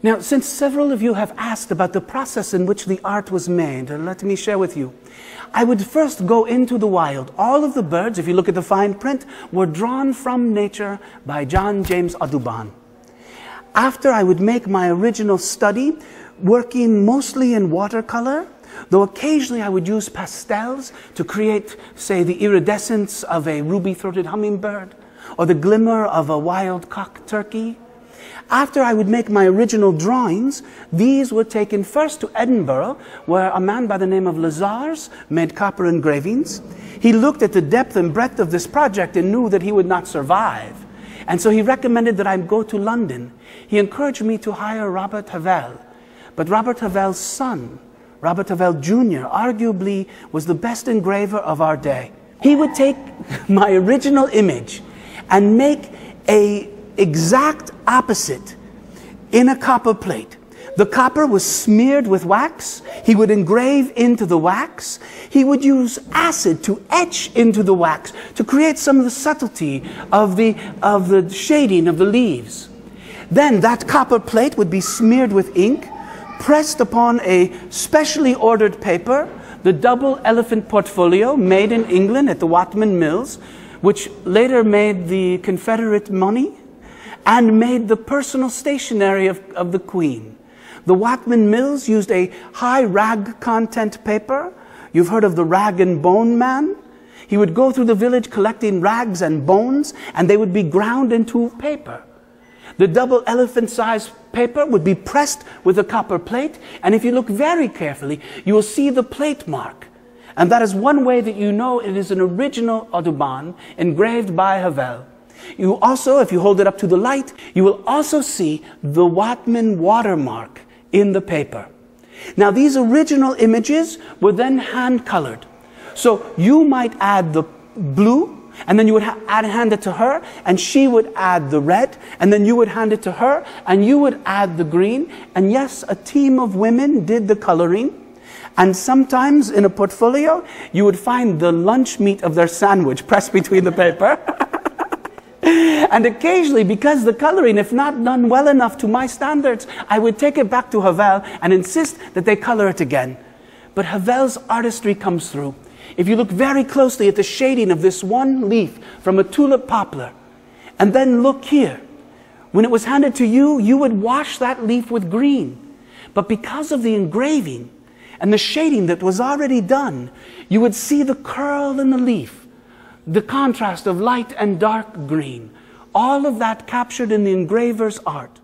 Now, since several of you have asked about the process in which the art was made, let me share with you. I would first go into the wild. All of the birds, if you look at the fine print, were drawn from nature by John James Audubon. After, I would make my original study, working mostly in watercolor, though occasionally I would use pastels to create, say, the iridescence of a ruby-throated hummingbird, or the glimmer of a wild cock turkey. After I would make my original drawings, these were taken first to Edinburgh, where a man by the name of Lazars made copper engravings. He looked at the depth and breadth of this project and knew that he would not survive. And so he recommended that I go to London. He encouraged me to hire Robert Havell. But Robert Havell's son, Robert Havell Jr., arguably was the best engraver of our day. He would take my original image and make an exact opposite in a copper plate. The copper was smeared with wax. He would engrave into the wax. He would use acid to etch into the wax to create some of the subtlety of the shading of the leaves. Then that copper plate would be smeared with ink, pressed upon a specially ordered paper, the double elephant portfolio made in England at the Watman Mills, which later made the Confederate money and made the personal stationery of the Queen. The Watman Mills used a high rag content paper. You've heard of the rag and bone man? He would go through the village collecting rags and bones, and they would be ground into paper. The double elephant-sized paper would be pressed with a copper plate, and if you look very carefully, you will see the plate mark. And that is one way that you know it is an original Audubon engraved by Havell. You also, if you hold it up to the light, you will also see the Watman watermark in the paper. Now, these original images were then hand-colored. So you might add the blue, and then you would hand it to her, and she would add the red, and then you would hand it to her, and you would add the green. And yes, a team of women did the coloring. And sometimes in a portfolio, you would find the lunch meat of their sandwich pressed between the paper. And occasionally, because the coloring, if not done well enough to my standards, I would take it back to Havell and insist that they color it again. But Havell's artistry comes through. If you look very closely at the shading of this one leaf from a tulip poplar, and then look here, when it was handed to you, you would wash that leaf with green. But because of the engraving and the shading that was already done, you would see the curl in the leaf, the contrast of light and dark green, all of that captured in the engraver's art.